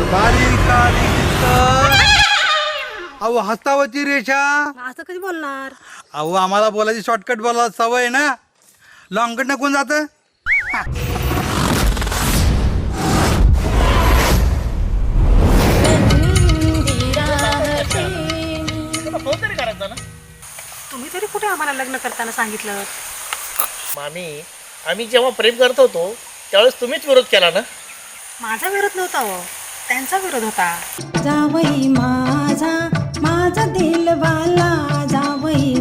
बारीक अहो हस्तावरची रेषा. असं कधी बोलणार? अहो आम्हाला बोलायची शॉर्टकट बोला सवय आहे ना. लॉंगकट कोण जात? फोन तरी करायचा ना. तुम्ही तरी कुठे आम्हाला लग्न करताना सांगितलं? मामी, आम्ही जेव्हा प्रेम करत होतो त्यावेळेस तुम्हीच विरोध केला ना. माझा विरोध नव्हता हो, त्यांचा विरोध होता. जावई माझा माझा दिलवाला जावई